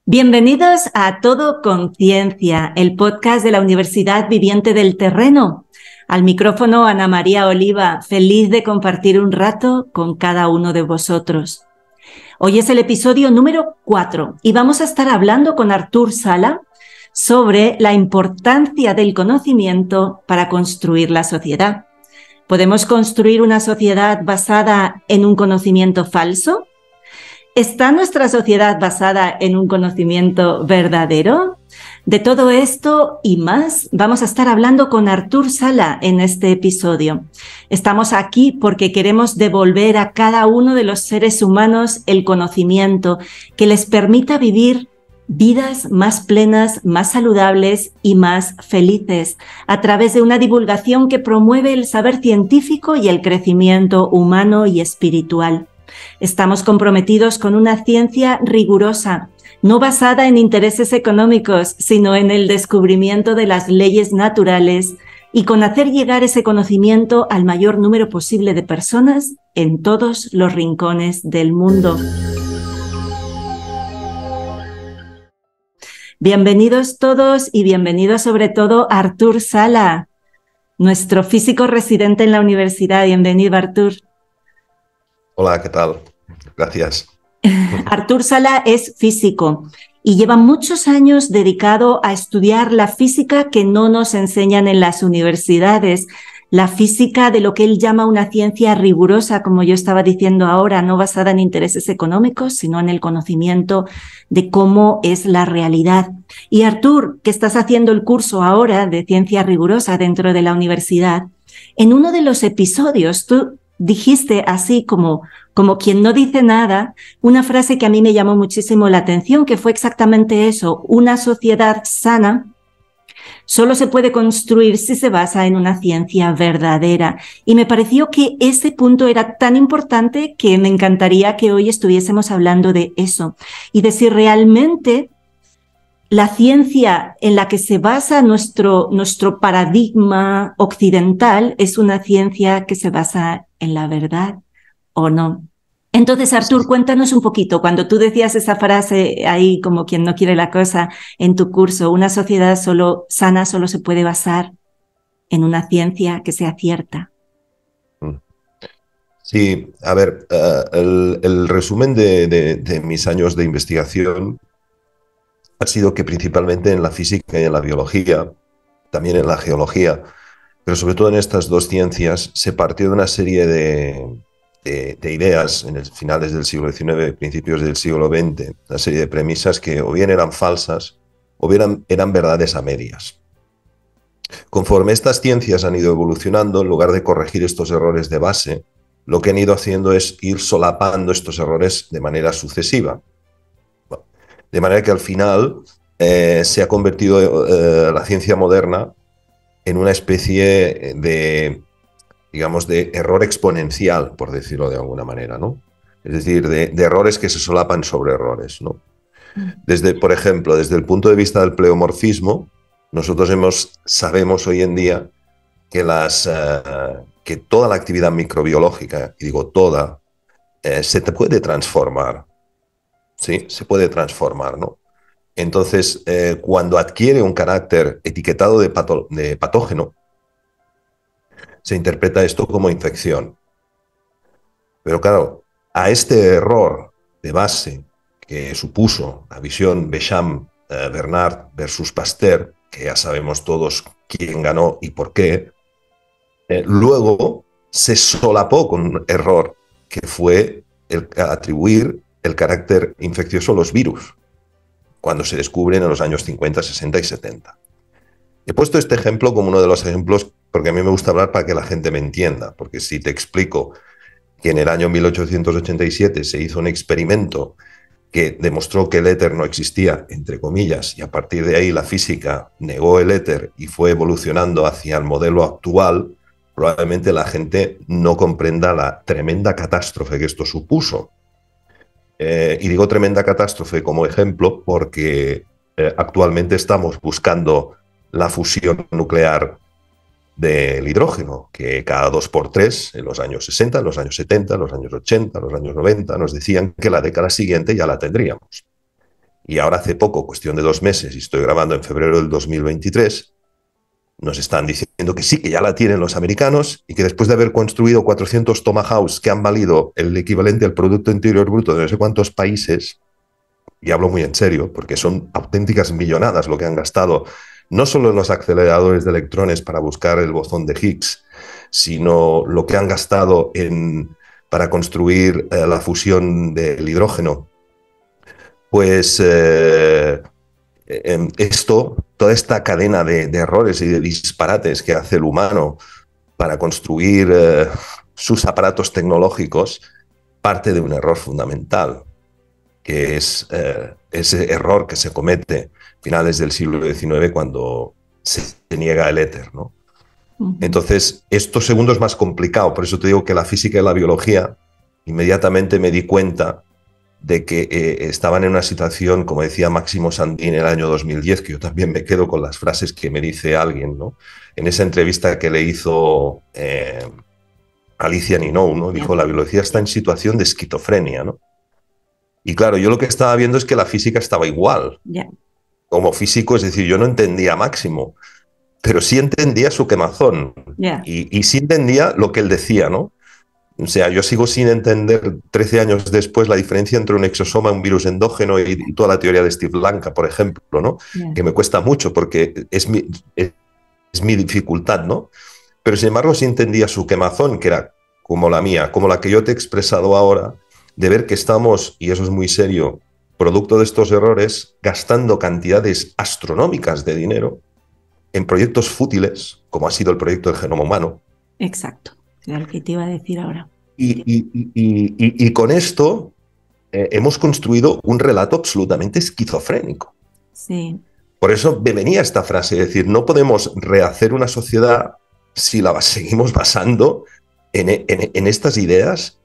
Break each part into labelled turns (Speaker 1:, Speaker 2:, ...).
Speaker 1: Bienvenidos a Todo Conciencia, el podcast de la Universidad Viviente del Terreno. Al micrófono Ana María Oliva, feliz de compartir un rato con cada uno de vosotros. Hoy es el episodio número 4 y vamos a estar hablando con Artur Sala sobre la importancia del conocimiento para construir la sociedad. ¿Podemos construir una sociedad basada en un conocimiento falso? ¿Está nuestra sociedad basada en un conocimiento verdadero? De todo esto y más vamos a estar hablando con Artur Sala en este episodio. Estamos aquí porque queremos devolver a cada uno de los seres humanos el conocimiento que les permita vivir vidas más plenas, más saludables y más felices a través de una divulgación que promueve el saber científico y el crecimiento humano y espiritual. Estamos comprometidos con una ciencia rigurosa, no basada en intereses económicos, sino en el descubrimiento de las leyes naturales y con hacer llegar ese conocimiento al mayor número posible de personas en todos los rincones del mundo. Bienvenidos todos y bienvenido sobre todo Artur Sala, nuestro físico residente en la universidad. Bienvenido, Artur.
Speaker 2: Hola, ¿qué tal? Gracias.
Speaker 1: Artur Sala es físico y lleva muchos años dedicado a estudiar la física que no nos enseñan en las universidades, la física de lo que él llama una ciencia rigurosa, como yo estaba diciendo ahora, no basada en intereses económicos, sino en el conocimiento de cómo es la realidad. Y Artur, que estás haciendo el curso ahora de ciencia rigurosa dentro de la universidad, en uno de los episodios tú dijiste así como quien no dice nada, una frase que a mí me llamó muchísimo la atención, que fue exactamente eso: una sociedad sana solo se puede construir si se basa en una ciencia verdadera. Y me pareció que ese punto era tan importante que me encantaría que hoy estuviésemos hablando de eso y de si realmente la ciencia en la que se basa nuestro paradigma occidental es una ciencia que se basa en la verdad o no. Entonces, Artur, cuéntanos un poquito, cuando tú decías esa frase ahí como quien no quiere la cosa en tu curso, una sociedad sana solo se puede basar en una ciencia que sea cierta.
Speaker 2: Sí, a ver, el resumen de mis años de investigación ha sido que principalmente en la física y en la biología, también en la geología, pero sobre todo en estas dos ciencias, se partió de una serie de ideas en el finales del siglo XIX, principios del siglo XX, una serie de premisas que o bien eran falsas o bien eran verdades a medias. Conforme estas ciencias han ido evolucionando, en lugar de corregir estos errores de base, lo que han ido haciendo es ir solapando estos errores de manera sucesiva. De manera que al final se ha convertido la ciencia moderna en una especie de, digamos, de error exponencial, por decirlo de alguna manera, ¿no? Es decir, de errores que se solapan sobre errores, ¿no? Por ejemplo, desde el punto de vista del pleomorfismo, nosotros sabemos hoy en día que toda la actividad microbiológica, y digo toda, se te puede transformar. Sí, se puede transformar, ¿no? Entonces, cuando adquiere un carácter etiquetado de patógeno, se interpreta esto como infección. Pero claro, a este error de base que supuso la visión Béchamp-Bernard versus Pasteur, que ya sabemos todos quién ganó y por qué, luego se solapó con un error que fue el atribuir el carácter infeccioso a los virus, cuando se descubren en los años 50, 60 y 70. He puesto este ejemplo como uno de los ejemplos porque a mí me gusta hablar para que la gente me entienda, porque si te explico que en el año 1887 se hizo un experimento que demostró que el éter no existía, entre comillas, y a partir de ahí la física negó el éter y fue evolucionando hacia el modelo actual, probablemente la gente no comprenda la tremenda catástrofe que esto supuso. Y digo tremenda catástrofe como ejemplo porque actualmente estamos buscando la fusión nuclear del hidrógeno, que cada 2 por 3, en los años 60, en los años 70, en los años 80, en los años 90, nos decían que la década siguiente ya la tendríamos. Y ahora hace poco, cuestión de 2 meses, y estoy grabando en febrero del 2023, nos están diciendo que sí, que ya la tienen los americanos y que después de haber construido 400 Tomahawks que han valido el equivalente al Producto Interior Bruto de no sé cuántos países, y hablo muy en serio, porque son auténticas millonadas lo que han gastado, no solo en los aceleradores de electrones para buscar el bosón de Higgs, sino lo que han gastado para construir la fusión del hidrógeno. Pues toda esta cadena de errores y de disparates que hace el humano para construir sus aparatos tecnológicos parte de un error fundamental, que es ese error que se comete a finales del siglo XIX cuando se niega el éter, ¿no? Entonces, esto segundo es más complicado, por eso te digo que la física y la biología, inmediatamente me di cuenta de que estaban en una situación, como decía Máximo Sandín en el año 2010, que yo también me quedo con las frases que me dice alguien, ¿no? En esa entrevista que le hizo Alicia Ninou, ¿no? Dijo, la biología está en situación de esquizofrenia, ¿no? Y claro, yo lo que estaba viendo es que la física estaba igual. Como físico, es decir, yo no entendía a Máximo, pero sí entendía su quemazón. Y sí entendía lo que él decía, ¿no? O sea, yo sigo sin entender 13 años después la diferencia entre un exosoma, un virus endógeno y toda la teoría de Steve Blanca, por ejemplo, ¿no? Que me cuesta mucho porque es mi dificultad, ¿no? Pero sin embargo sí entendía su quemazón, que era como la mía, como la que yo te he expresado ahora, de ver que estamos, y eso es muy serio, producto de estos errores, gastando cantidades astronómicas de dinero en proyectos fútiles, como ha sido el proyecto del genoma humano.
Speaker 1: Exacto. Lo que te iba a decir ahora.
Speaker 2: Y con esto hemos construido un relato absolutamente esquizofrénico.
Speaker 1: Sí.
Speaker 2: Por eso me venía esta frase, es decir, no podemos rehacer una sociedad si la seguimos basando en estas ideas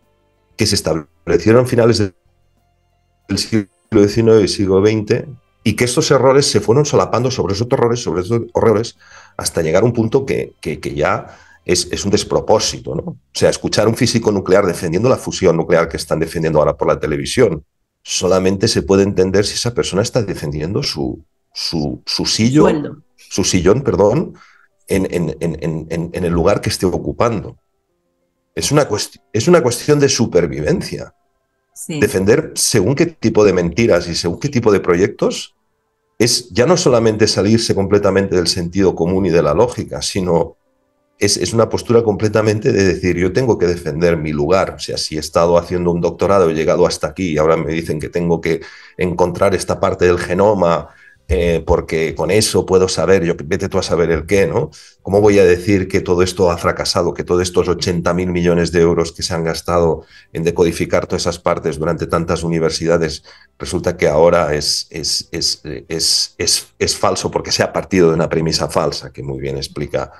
Speaker 2: que se establecieron a finales del siglo XIX y siglo XX, y que estos errores se fueron solapando sobre esos errores, hasta llegar a un punto que ya es un despropósito, ¿no? O sea, escuchar a un físico nuclear defendiendo la fusión nuclear que están defendiendo ahora por la televisión, solamente se puede entender si esa persona está defendiendo su sillón, perdón, en el lugar que esté ocupando. Es una cuestión de supervivencia. Sí. Defender según qué tipo de mentiras y según qué tipo de proyectos es ya no solamente salirse completamente del sentido común y de la lógica, sino es una postura completamente de decir, yo tengo que defender mi lugar. O sea, si he estado haciendo un doctorado, he llegado hasta aquí y ahora me dicen que tengo que encontrar esta parte del genoma porque con eso puedo saber, vete tú a saber el qué, ¿no? ¿Cómo voy a decir que todo esto ha fracasado, que todos estos 80.000 millones de euros que se han gastado en decodificar todas esas partes durante tantas universidades, resulta que ahora es falso porque se ha partido de una premisa falsa, que muy bien explica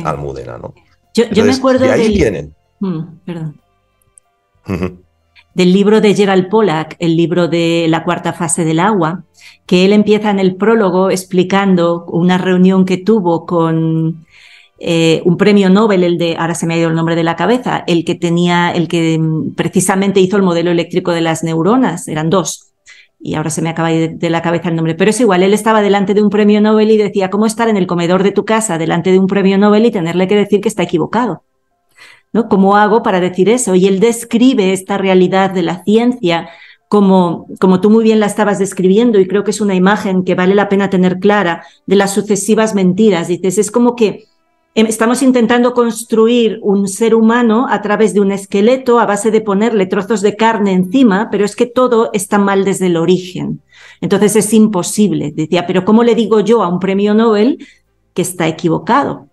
Speaker 2: Almudena, ¿no?
Speaker 1: Yo me acuerdo
Speaker 2: de ahí vienen.
Speaker 1: Perdón. Del libro de Gerald Pollack, el libro de La cuarta fase del agua, que él empieza en el prólogo explicando una reunión que tuvo con un premio Nobel, ahora se me ha ido el nombre de la cabeza, el que precisamente hizo el modelo eléctrico de las neuronas, eran 2. Y ahora se me acaba de la cabeza el nombre, pero es igual, él estaba delante de un premio Nobel y decía, ¿cómo estar en el comedor de tu casa delante de un premio Nobel y tenerle que decir que está equivocado? ¿No? ¿Cómo hago para decir eso? Y él describe esta realidad de la ciencia como tú muy bien la estabas describiendo, y creo que es una imagen que vale la pena tener clara, de las sucesivas mentiras. Dices, es como que estamos intentando construir un ser humano a través de un esqueleto a base de ponerle trozos de carne encima, pero es que todo está mal desde el origen. Entonces es imposible. Decía, pero ¿cómo le digo yo a un premio Nobel que está equivocado?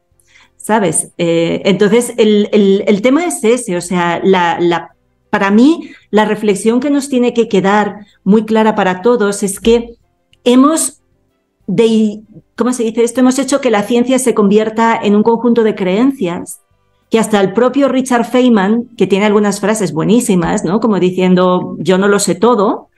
Speaker 1: ¿Sabes? Entonces el tema es ese, o sea, para mí la reflexión que nos tiene que quedar muy clara para todos es que ¿cómo se dice esto? Hemos hecho que la ciencia se convierta en un conjunto de creencias que hasta el propio Richard Feynman, que tiene algunas frases buenísimas, ¿no? Como diciendo, yo no lo sé todo,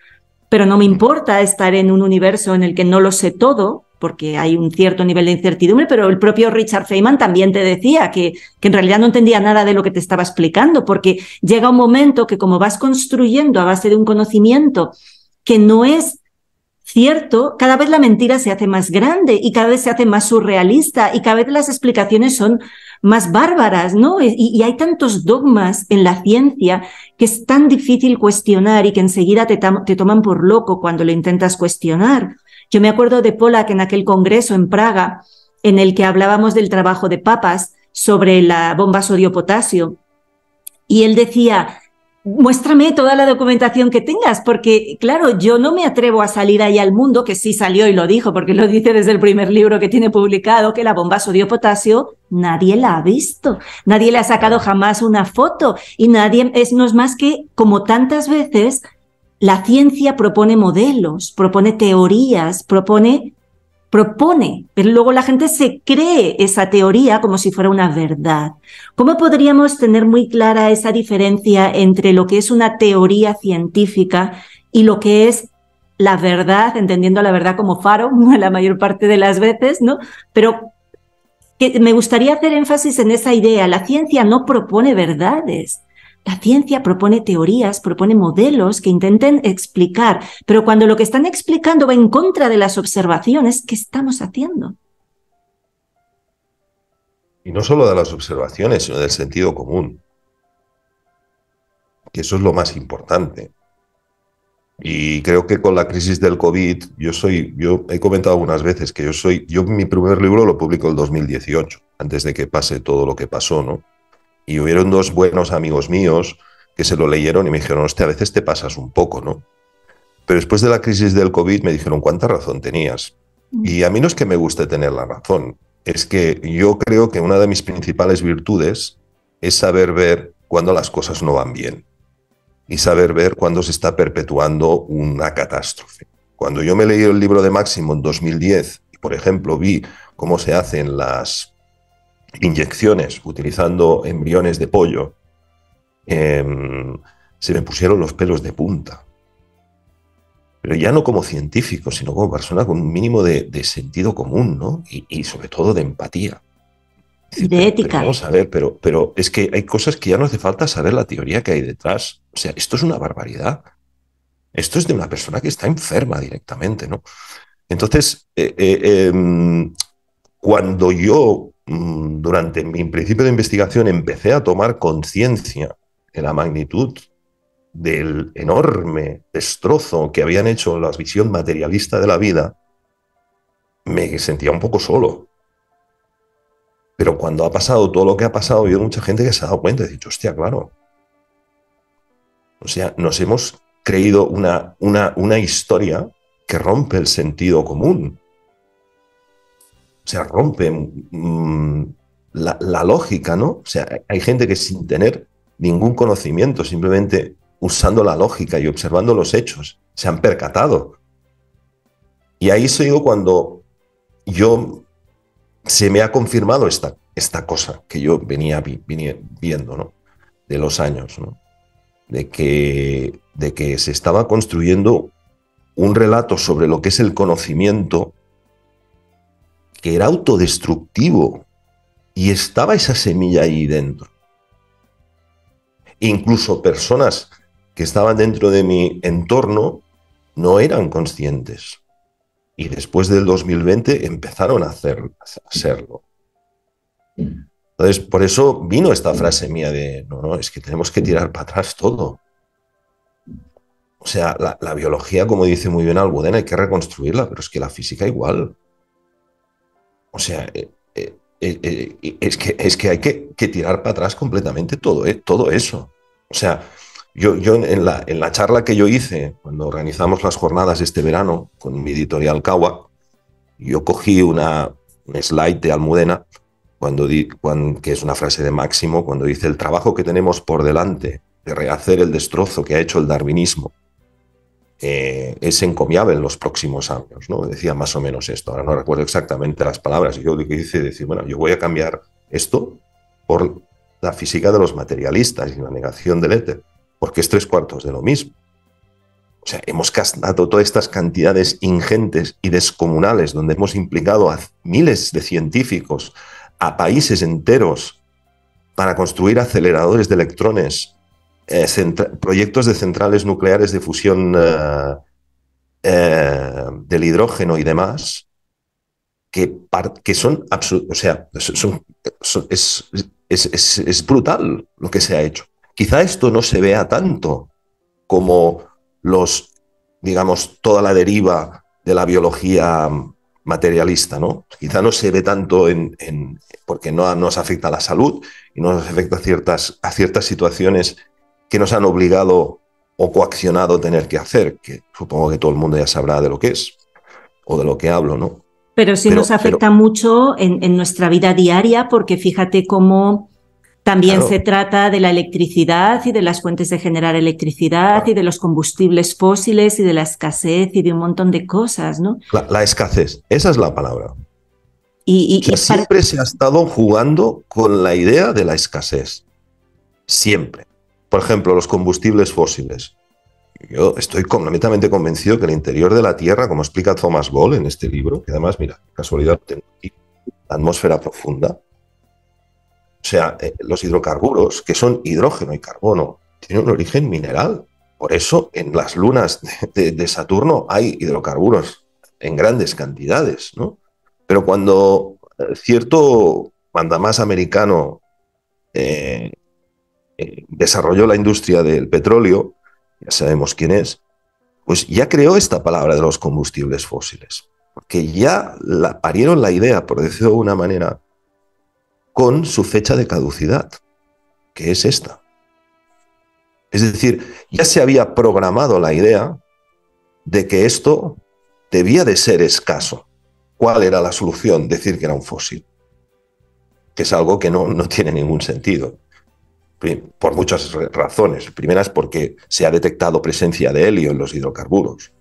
Speaker 1: pero no me importa estar en un universo en el que no lo sé todo, porque hay un cierto nivel de incertidumbre, pero el propio Richard Feynman también te decía que en realidad no entendía nada de lo que te estaba explicando, porque llega un momento que como vas construyendo a base de un conocimiento que no es cierto, cada vez la mentira se hace más grande y cada vez se hace más surrealista y cada vez las explicaciones son más bárbaras, ¿no? Y hay tantos dogmas en la ciencia que es tan difícil cuestionar y que enseguida te toman por loco cuando lo intentas cuestionar. Yo me acuerdo de Pollack en aquel congreso en Praga en el que hablábamos del trabajo de Papas sobre la bomba sodio-potasio y él decía: muéstrame toda la documentación que tengas, porque claro, yo no me atrevo a salir ahí al mundo, que sí salió y lo dijo, porque lo dice desde el primer libro que tiene publicado, que la bomba sodio-potasio nadie la ha visto, nadie le ha sacado jamás una foto y nadie, no es más que, como tantas veces, la ciencia propone modelos, propone teorías, propone, pero luego la gente se cree esa teoría como si fuera una verdad. ¿Cómo podríamos tener muy clara esa diferencia entre lo que es una teoría científica y lo que es la verdad, entendiendo la verdad como faro la mayor parte de las veces, ¿no? Pero que me gustaría hacer énfasis en esa idea. La ciencia no propone verdades. La ciencia propone teorías, propone modelos que intenten explicar, pero cuando lo que están explicando va en contra de las observaciones, ¿qué estamos haciendo?
Speaker 2: Y no solo de las observaciones, sino del sentido común, que eso es lo más importante. Y creo que con la crisis del COVID, yo he comentado algunas veces que yo mi primer libro lo publico en el 2018, antes de que pase todo lo que pasó, ¿no? Y hubieron dos buenos amigos míos que se lo leyeron y me dijeron: hostia, a veces te pasas un poco, ¿no? Pero después de la crisis del COVID me dijeron: ¿cuánta razón tenías? Y a mí no es que me guste tener la razón, es que yo creo que una de mis principales virtudes es saber ver cuando las cosas no van bien y saber ver cuando se está perpetuando una catástrofe. Cuando yo me leí el libro de Máximo en 2010 y, por ejemplo, vi cómo se hacen las inyecciones utilizando embriones de pollo, se me pusieron los pelos de punta. Pero ya no como científico, sino como persona con un mínimo de sentido común, ¿no? Y sobre todo de empatía. Decir,
Speaker 1: de ética.
Speaker 2: Pero vamos a ver, pero es que hay cosas que ya no hace falta saber la teoría que hay detrás. O sea, esto es una barbaridad. Esto es de una persona que está enferma directamente, ¿no? Entonces, cuando yo, durante mi principio de investigación, empecé a tomar conciencia de la magnitud del enorme destrozo que habían hecho la visión materialista de la vida, me sentía un poco solo. Pero cuando ha pasado todo lo que ha pasado, hay mucha gente que se ha dado cuenta y ha dicho: hostia, claro. O sea, nos hemos creído una historia que rompe el sentido común. O sea, rompe la lógica, ¿no? O sea, hay gente que sin tener ningún conocimiento, simplemente usando la lógica y observando los hechos, se han percatado. Y ahí soy yo cuando se me ha confirmado esta cosa que yo venía viendo, ¿no? De los años, ¿no? De que se estaba construyendo un relato sobre lo que es el conocimiento que era autodestructivo y estaba esa semilla ahí dentro. Incluso personas que estaban dentro de mi entorno no eran conscientes. Y después del 2020 empezaron a serlo. Entonces, por eso vino esta frase mía de: no, es que tenemos que tirar para atrás todo. O sea, la biología, como dice muy bien Almudena, hay que reconstruirla, pero es que la física igual. O sea, es que hay que tirar para atrás completamente todo eso. O sea, yo en la charla que yo hice cuando organizamos las jornadas este verano con mi editorial Kawa, yo cogí un slide de Almudena que es una frase de Máximo, cuando dice: el trabajo que tenemos por delante de rehacer el destrozo que ha hecho el darwinismo es encomiable en los próximos años, ¿no? Decía más o menos esto. Ahora no recuerdo exactamente las palabras. Yo lo que hice es decir: bueno, yo voy a cambiar esto por la física de los materialistas y la negación del éter, porque es 3/4 de lo mismo. O sea, hemos gastado todas estas cantidades ingentes y descomunales donde hemos implicado a miles de científicos, a países enteros, para construir aceleradores de electrones, proyectos de centrales nucleares de fusión del hidrógeno y demás, que son absolutos, o sea, es brutal lo que se ha hecho. Quizá esto no se vea tanto como digamos, toda la deriva de la biología materialista, ¿no? Quizá no se ve tanto porque no nos afecta a la salud y no nos afecta a ciertas situaciones que nos han obligado o coaccionado a tener que hacer, que supongo que todo el mundo ya sabrá de lo que es o de lo que hablo, ¿no?
Speaker 1: Pero sí nos afecta mucho en nuestra vida diaria, porque fíjate cómo también claro, se trata de la electricidad y de las fuentes de generar electricidad, claro, y de los combustibles fósiles y de la escasez y de un montón de cosas, ¿no?
Speaker 2: La escasez, esa es la palabra. Siempre se ha estado jugando con la idea de la escasez. Siempre. Por ejemplo, los combustibles fósiles. Yo estoy completamente convencido que el interior de la Tierra, como explica Thomas Ball en este libro, que además, mira, casualidad, tengo aquí, la atmósfera profunda. O sea, los hidrocarburos, que son hidrógeno y carbono, tienen un origen mineral. Por eso en las lunas de Saturno hay hidrocarburos en grandes cantidades, ¿no? Pero cuando cierto mandamás americano desarrolló la industria del petróleo, ya sabemos quién es, pues ya creó esta palabra de los combustibles fósiles. Porque ya parieron la idea, por decirlo de una manera, con su fecha de caducidad, que es esta. Es decir, ya se había programado la idea de que esto debía de ser escaso. ¿Cuál era la solución? Decir que era un fósil, que es algo que no tiene ningún sentido, por muchas razones. Primera es porque se ha detectado presencia de helio en los hidrocarburos.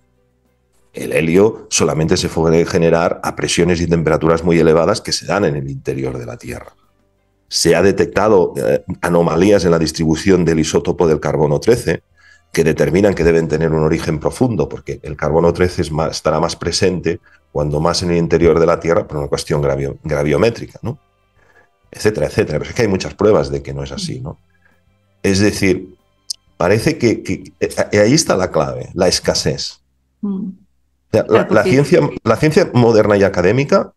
Speaker 2: El helio solamente se puede generar a presiones y temperaturas muy elevadas que se dan en el interior de la Tierra. Se ha detectado anomalías en la distribución del isótopo del carbono 13 que determinan que deben tener un origen profundo, porque el carbono 13 estará más presente cuando más en el interior de la Tierra por una cuestión graviométrica, ¿no? Etcétera, etcétera. Pero es que hay muchas pruebas de que no es así, ¿no? Es decir, parece que ahí está la clave, la escasez. O sea, la ciencia moderna y académica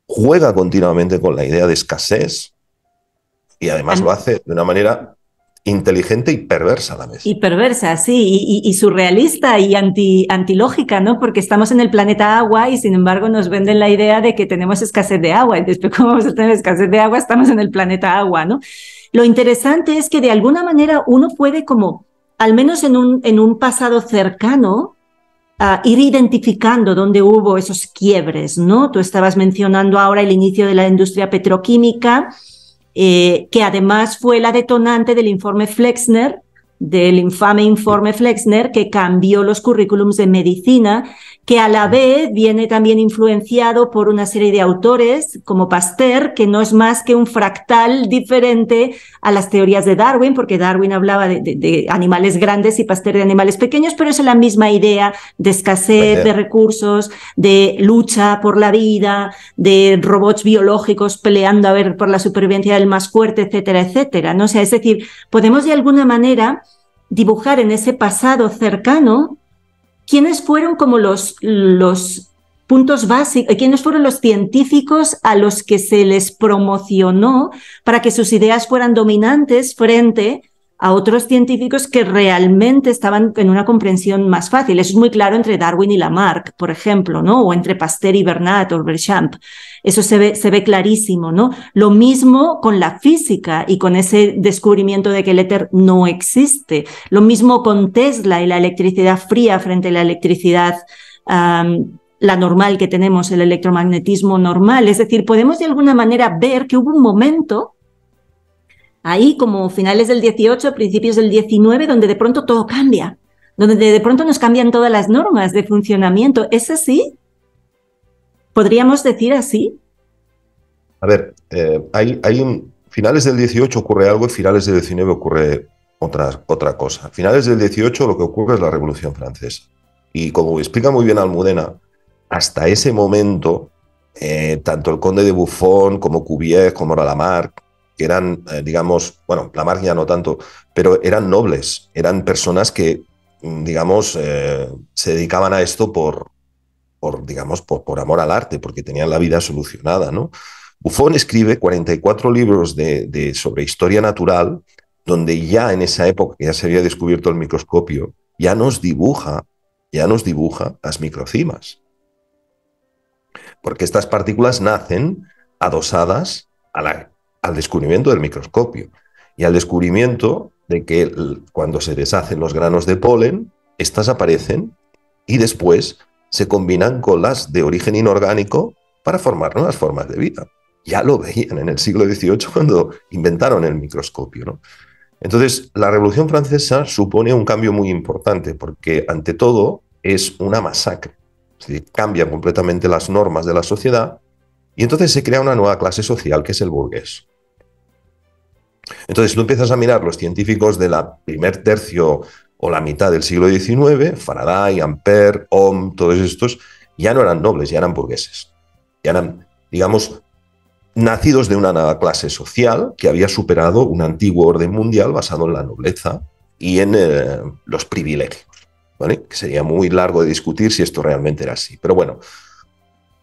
Speaker 2: juega continuamente con la idea de escasez y además lo hace de una manera inteligente y perversa a la vez.
Speaker 1: Y perversa, sí, y surrealista y antilógica, ¿no? Porque estamos en el planeta agua y sin embargo nos venden la idea de que tenemos escasez de agua. Y después, ¿cómo vamos a tener escasez de agua? Estamos en el planeta agua, ¿no? Lo interesante es que de alguna manera uno puede como, al menos en un pasado cercano, ir identificando dónde hubo esos quiebres, ¿no? Tú estabas mencionando ahora el inicio de la industria petroquímica, que además fue la detonante del informe Flexner, del infame informe Flexner, que cambió los currículums de medicina, que a la vez viene también influenciado por una serie de autores como Pasteur, que no es más que un fractal diferente a las teorías de Darwin, porque Darwin hablaba de animales grandes y Pasteur de animales pequeños, pero es la misma idea de escasez de recursos, de lucha por la vida, de robots biológicos peleando a ver por la supervivencia del más fuerte, etcétera, etcétera, ¿no? O sea, es decir, podemos de alguna manera dibujar en ese pasado cercano quiénes fueron como los puntos básicos, quiénes fueron los científicos a los que se les promocionó para que sus ideas fueran dominantes frente a otros científicos que realmente estaban en una comprensión más fácil. Eso es muy claro entre Darwin y Lamarck, por ejemplo, ¿no? O entre Pasteur y Bernat o Béchamp. Eso se ve clarísimo, ¿no? Lo mismo con la física y con ese descubrimiento de que el éter no existe. Lo mismo con Tesla y la electricidad fría frente a la electricidad la normal que tenemos, el electromagnetismo normal. Es decir, podemos de alguna manera ver que hubo un momento ahí como finales del 18, principios del 19, donde de pronto todo cambia, donde de pronto nos cambian todas las normas de funcionamiento. ¿Es así? ¿Podríamos decir así?
Speaker 2: A ver, finales del 18 ocurre algo y finales del 19 ocurre otra cosa. A finales del 18 lo que ocurre es la Revolución Francesa. Y como explica muy bien Almudena, hasta ese momento, tanto el conde de Buffon como Cuvier, como Lamarck, que eran, digamos, bueno, Lamarck ya no tanto, pero eran nobles, eran personas que, digamos, se dedicaban a esto digamos, por amor al arte, porque tenían la vida solucionada, ¿no? Buffon escribe 44 libros sobre historia natural, donde ya en esa época, que ya se había descubierto el microscopio, ya nos dibuja las microcimas. Porque estas partículas nacen adosadas al descubrimiento del microscopio y al descubrimiento de que cuando se deshacen los granos de polen, estas aparecen y después se combinan con las de origen inorgánico para formar nuevas formas de vida. Ya lo veían en el siglo XVIII cuando inventaron el microscopio, ¿no? Entonces, la Revolución Francesa supone un cambio muy importante porque, ante todo, es una masacre. Es decir, cambian completamente las normas de la sociedad y entonces se crea una nueva clase social que es el burgués. Entonces, tú empiezas a mirar los científicos de la primer tercio o la mitad del siglo XIX, Faraday, Ampère, Ohm, todos estos, ya no eran nobles, ya eran burgueses. Ya eran, digamos, nacidos de una nueva clase social que había superado un antiguo orden mundial basado en la nobleza y en los privilegios, ¿vale? Que sería muy largo de discutir si esto realmente era así. Pero bueno,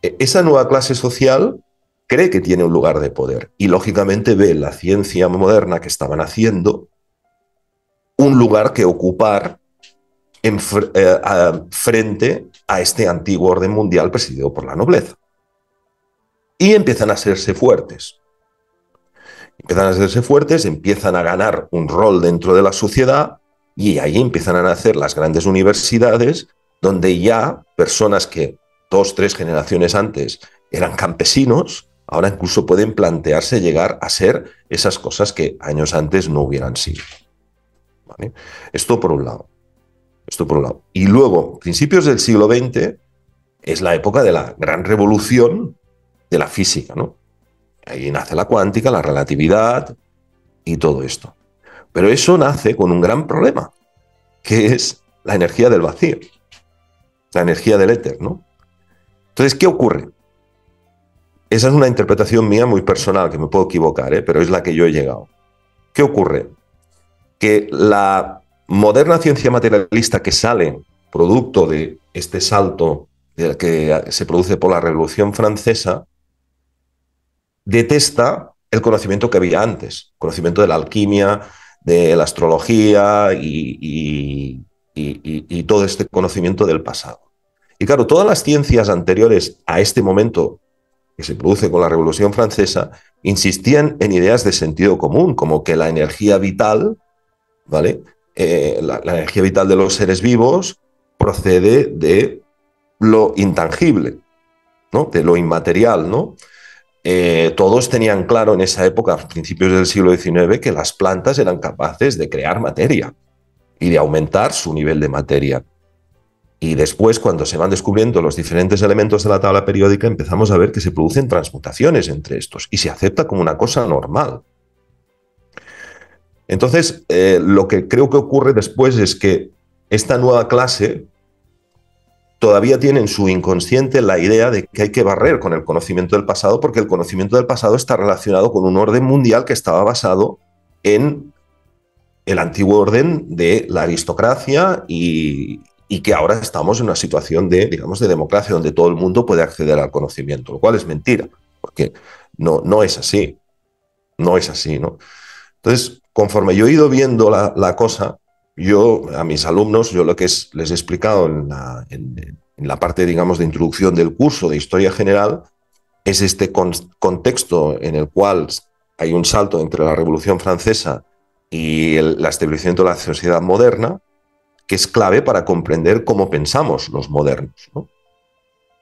Speaker 2: esa nueva clase social cree que tiene un lugar de poder y lógicamente ve en la ciencia moderna que estaban haciendo un lugar que ocupar frente a este antiguo orden mundial presidido por la nobleza. Y empiezan a hacerse fuertes. Empiezan a ganar un rol dentro de la sociedad y ahí empiezan a nacer las grandes universidades donde ya personas que 2, 3 generaciones antes eran campesinos, ahora incluso pueden plantearse llegar a ser esas cosas que años antes no hubieran sido. ¿Vale? Esto por un lado. Y luego, principios del siglo XX, es la época de la gran revolución de la física, ¿no? Ahí nace la cuántica, la relatividad y todo esto. Pero eso nace con un gran problema, que es la energía del vacío, la energía del éter, ¿no? Entonces, ¿qué ocurre? Esa es una interpretación mía muy personal, que me puedo equivocar, pero es la que yo he llegado. ¿Qué ocurre? Que la moderna ciencia materialista que sale producto de este salto que se produce por la Revolución Francesa detesta el conocimiento que había antes, conocimiento de la alquimia, de la astrología y todo este conocimiento del pasado. Y claro, todas las ciencias anteriores a este momento que se produce con la Revolución Francesa insistían en ideas de sentido común, como que la energía vital, ¿vale? La energía vital de los seres vivos procede de lo intangible, ¿no? De lo inmaterial, ¿no? Todos tenían claro en esa época, a principios del siglo XIX, que las plantas eran capaces de crear materia y de aumentar su nivel de materia. Y después, cuando se van descubriendo los diferentes elementos de la tabla periódica, empezamos a ver que se producen transmutaciones entre estos y se acepta como una cosa normal. Entonces, lo que creo que ocurre después es que esta nueva clase todavía tiene en su inconsciente la idea de que hay que barrer con el conocimiento del pasado, porque el conocimiento del pasado está relacionado con un orden mundial que estaba basado en el antiguo orden de la aristocracia y que ahora estamos en una situación de, digamos, de democracia donde todo el mundo puede acceder al conocimiento, lo cual es mentira, porque no es así. No es así, ¿no? Entonces, conforme yo he ido viendo la cosa, yo a mis alumnos, yo lo que les he explicado en la parte, digamos, de introducción del curso de Historia General, es este contexto en el cual hay un salto entre la Revolución Francesa y el establecimiento de la sociedad moderna, que es clave para comprender cómo pensamos los modernos, ¿no?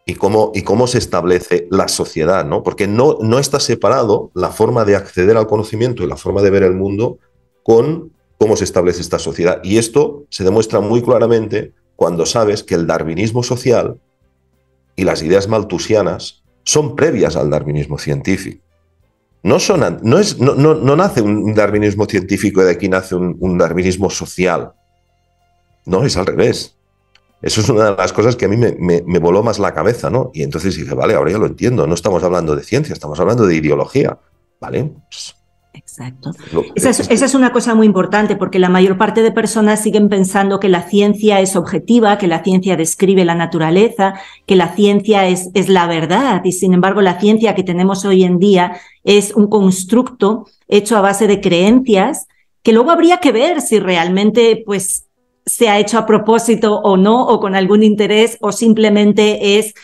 Speaker 2: Y cómo se establece la sociedad, ¿no? Porque no está separado la forma de acceder al conocimiento y la forma de ver el mundo con cómo se establece esta sociedad. Y esto se demuestra muy claramente cuando sabes que el darwinismo social y las ideas malthusianas son previas al darwinismo científico. no nace un darwinismo científico y de aquí nace un darwinismo social. No, es al revés. Eso es una de las cosas que a mí me voló más la cabeza, ¿no? Y entonces dije, vale, ahora ya lo entiendo. No estamos hablando de ciencia, estamos hablando de ideología, ¿vale? Pues,
Speaker 1: exacto. Esa es una cosa muy importante, porque la mayor parte de personas siguen pensando que la ciencia es objetiva, que la ciencia describe la naturaleza, que la ciencia es la verdad, y sin embargo la ciencia que tenemos hoy en día es un constructo hecho a base de creencias que luego habría que ver si realmente pues se ha hecho a propósito o no, o con algún interés, o simplemente es,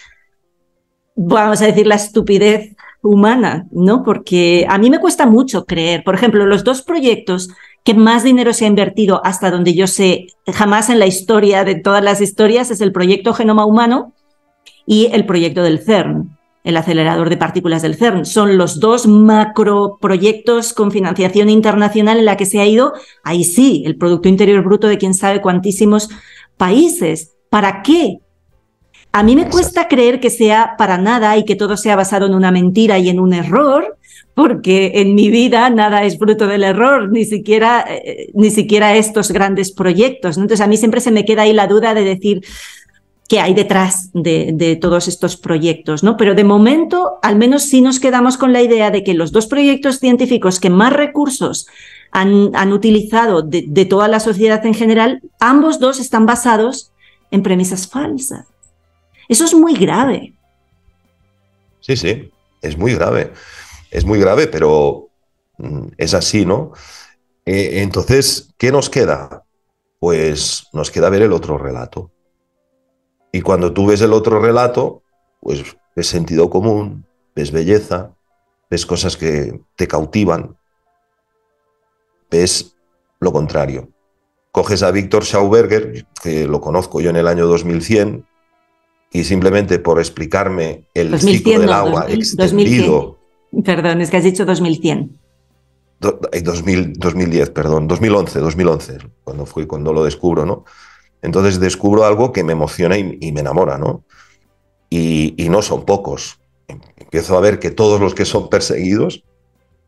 Speaker 1: vamos a decir, la estupidez humana, ¿no? Porque a mí me cuesta mucho creer. Por ejemplo, los dos proyectos que más dinero se ha invertido hasta donde yo sé, jamás en la historia de todas las historias, es el proyecto Genoma Humano y el proyecto del CERN, el acelerador de partículas del CERN. Son los dos macroproyectos con financiación internacional en la que se ha ido, ahí sí, el Producto Interior Bruto de quién sabe cuantísimos países. ¿Para qué? A mí me cuesta creer que sea para nada y que todo sea basado en una mentira y en un error, porque en mi vida nada es fruto del error, ni siquiera estos grandes proyectos, ¿no? Entonces a mí siempre se me queda ahí la duda de decir qué hay detrás de todos estos proyectos, ¿no? Pero de momento, al menos sí nos quedamos con la idea de que los dos proyectos científicos que más recursos han utilizado de toda la sociedad en general, ambos dos están basados en premisas falsas. Eso es muy grave.
Speaker 2: Sí, sí, es muy grave. Es muy grave, pero es así, ¿no? Entonces, ¿qué nos queda? Pues nos queda ver el otro relato. Y cuando tú ves el otro relato, pues ves sentido común, ves belleza, ves cosas que te cautivan, ves lo contrario. Coges a Víctor Schauberger, que lo conozco yo en el año 2100, y simplemente por explicarme el
Speaker 1: 2100,
Speaker 2: ciclo del
Speaker 1: no,
Speaker 2: agua
Speaker 1: 2000,
Speaker 2: extendido...
Speaker 1: 2100. Perdón, es que has dicho 2100.
Speaker 2: 2010, perdón, 2011, cuando lo descubro, ¿no? Entonces descubro algo que me emociona y me enamora, ¿no? Y no son pocos. Empiezo a ver que todos los que son perseguidos,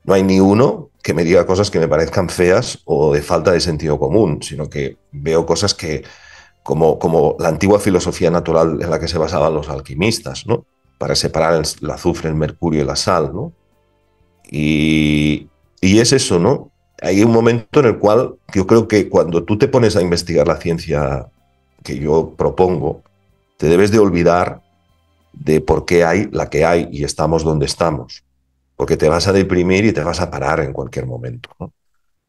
Speaker 2: no hay ni uno que me diga cosas que me parezcan feas o de falta de sentido común, sino que veo cosas que, como la antigua filosofía natural en la que se basaban los alquimistas, ¿no? Para separar el azufre, el mercurio y la sal, ¿no? Y es eso, ¿no? Hay un momento en el cual yo creo que cuando tú te pones a investigar la ciencia que yo propongo, te debes de olvidar de por qué hay la que hay y estamos donde estamos, porque te vas a deprimir y te vas a parar en cualquier momento, ¿no?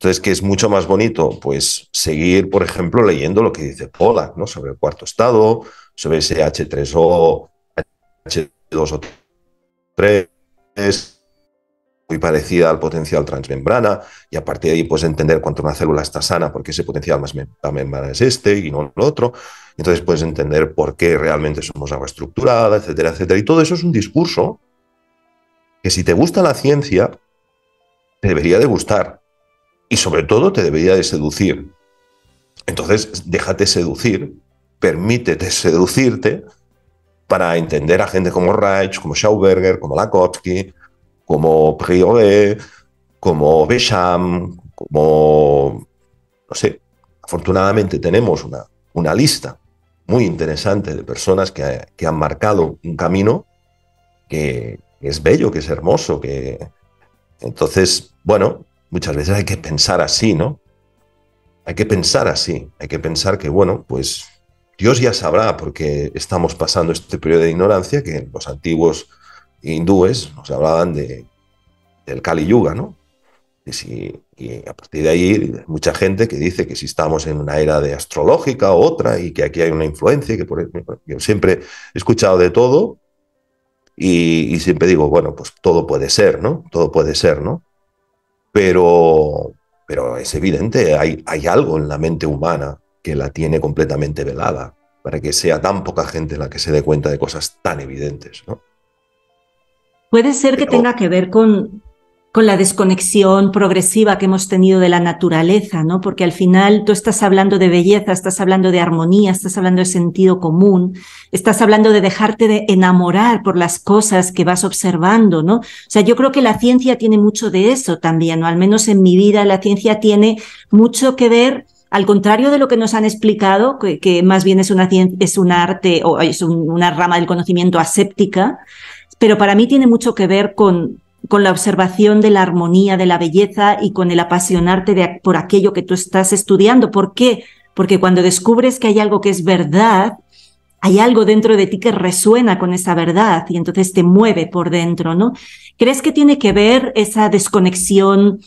Speaker 2: Entonces, ¿qué es mucho más bonito? Pues seguir, por ejemplo, leyendo lo que dice Pollack, ¿no? Sobre el cuarto estado, sobre ese H3O, H2O3, muy parecida al potencial transmembrana, y a partir de ahí puedes entender cuánto una célula está sana, porque ese potencial más membrana es este y no lo otro. Entonces puedes entender por qué realmente somos agua estructurada, etcétera, etcétera. Y todo eso es un discurso que, si te gusta la ciencia, te debería de gustar y sobre todo te debería de seducir. Entonces déjate seducir, permítete seducirte para entender a gente como Reich, como Schauberger, como Lakhovsky, como Prioret, como Bécham, como, no sé, afortunadamente tenemos una lista muy interesante de personas que han marcado un camino que es bello, que es hermoso, que... Entonces, bueno, muchas veces hay que pensar así, ¿no? Hay que pensar así, hay que pensar que, bueno, pues Dios ya sabrá por qué estamos pasando este periodo de ignorancia, que los antiguos hindúes nos hablaban del Kali Yuga, ¿no? Y a partir de ahí hay mucha gente que dice que si estamos en una era de astrológica o otra y que aquí hay una influencia, que yo siempre he escuchado de todo y siempre digo, bueno, pues todo puede ser, ¿no? Todo puede ser, ¿no? Pero es evidente, hay algo en la mente humana que la tiene completamente velada para que sea tan poca gente la que se dé cuenta de cosas tan evidentes, ¿no?
Speaker 1: Puede ser que tenga que ver con con la desconexión progresiva que hemos tenido de la naturaleza, ¿no? Porque al final tú estás hablando de belleza, estás hablando de armonía, estás hablando de sentido común, estás hablando de dejarte de enamorar por las cosas que vas observando, ¿no? O sea, yo creo que la ciencia tiene mucho de eso también, ¿no? Al menos en mi vida la ciencia tiene mucho que ver, al contrario de lo que nos han explicado, que más bien es un arte o es una rama del conocimiento aséptica, pero para mí tiene mucho que ver con la observación de la armonía, de la belleza y con el apasionarte por aquello que tú estás estudiando. ¿Por qué? Porque cuando descubres que hay algo que es verdad, hay algo dentro de ti que resuena con esa verdad y entonces te mueve por dentro, ¿no? ¿Crees que tiene que ver esa desconexión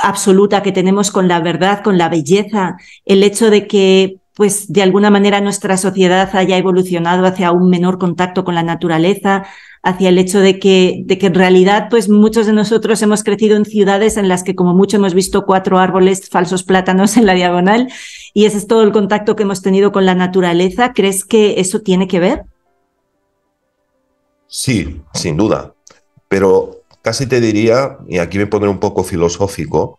Speaker 1: absoluta que tenemos con la verdad, con la belleza, el hecho de que pues de alguna manera nuestra sociedad haya evolucionado hacia un menor contacto con la naturaleza, hacia el hecho de que en realidad pues muchos de nosotros hemos crecido en ciudades en las que como mucho hemos visto 4 árboles, falsos plátanos en la diagonal y ese es todo el contacto que hemos tenido con la naturaleza? ¿Crees que eso tiene que ver?
Speaker 2: Sí, sin duda, pero casi te diría, y aquí me pondré un poco filosófico,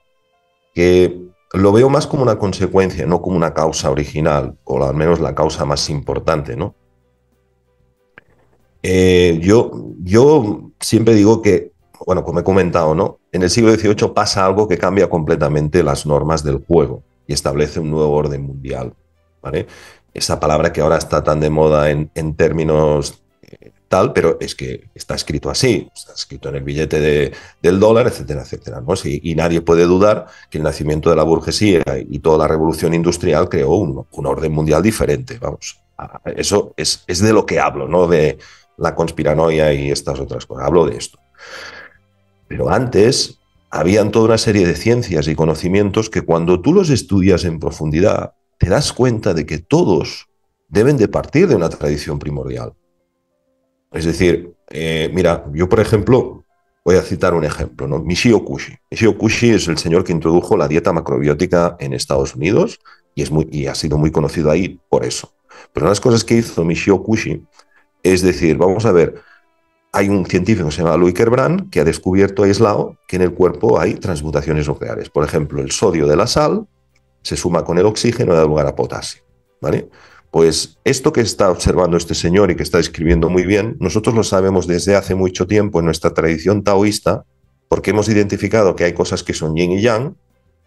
Speaker 2: que lo veo más como una consecuencia, no como una causa original, o al menos la causa más importante, ¿no? Yo siempre digo que, bueno, como he comentado, ¿no? En el siglo XVIII pasa algo que cambia completamente las normas del juego y establece un nuevo orden mundial, ¿vale? Esa palabra que ahora está tan de moda en términos tal, pero es que está escrito así, está escrito en el billete del dólar, etcétera, etcétera, ¿no? Sí, y nadie puede dudar que el nacimiento de la burguesía y toda la revolución industrial creó un orden mundial diferente, vamos. Eso es de lo que hablo, no de la conspiranoia y estas otras cosas, hablo de esto. Pero antes habían toda una serie de ciencias y conocimientos que cuando tú los estudias en profundidad, te das cuenta de que todos deben de partir de una tradición primordial. Es decir, mira, yo por ejemplo, voy a citar un ejemplo, ¿no? Michio Kushi. Michio Kushi es el señor que introdujo la dieta macrobiótica en Estados Unidos y ha sido muy conocido ahí por eso. Pero una de las cosas que hizo Michio Kushi es decir, vamos a ver, hay un científico que se llama Louis Kerbrand que ha descubierto, aislado, que en el cuerpo hay transmutaciones nucleares. Por ejemplo, el sodio de la sal se suma con el oxígeno y da lugar a potasio, ¿vale? Pues esto que está observando este señor y que está describiendo muy bien, nosotros lo sabemos desde hace mucho tiempo en nuestra tradición taoísta, porque hemos identificado que hay cosas que son yin y yang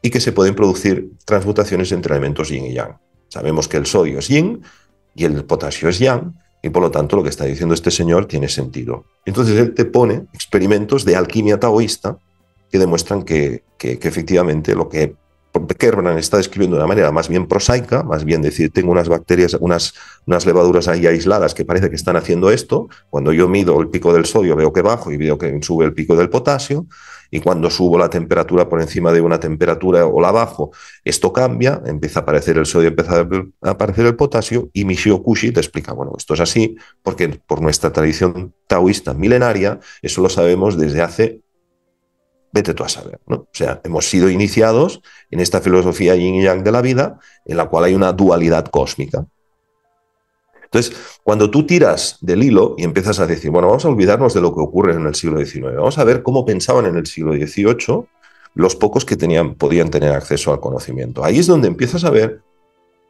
Speaker 2: y que se pueden producir transmutaciones entre elementos yin y yang. Sabemos que el sodio es yin y el potasio es yang, y por lo tanto lo que está diciendo este señor tiene sentido. Entonces él te pone experimentos de alquimia taoísta que demuestran que efectivamente lo que Kerbrand está describiendo de una manera más bien prosaica, más bien decir, tengo unas bacterias, unas levaduras ahí aisladas que parece que están haciendo esto. Cuando yo mido el pico del sodio veo que bajo y veo que sube el pico del potasio, y cuando subo la temperatura por encima de una temperatura o la bajo, esto cambia, empieza a aparecer el sodio, empieza a aparecer el potasio, y Michio Kushi te explica, bueno, esto es así porque por nuestra tradición taoísta milenaria, eso lo sabemos desde hace... Vete tú a saber, ¿no? O sea, hemos sido iniciados en esta filosofía yin y yang de la vida, en la cual hay una dualidad cósmica. Entonces, cuando tú tiras del hilo y empiezas a decir, bueno, vamos a olvidarnos de lo que ocurre en el siglo XIX, vamos a ver cómo pensaban en el siglo XVIII los pocos que podían tener acceso al conocimiento. Ahí es donde empiezas a ver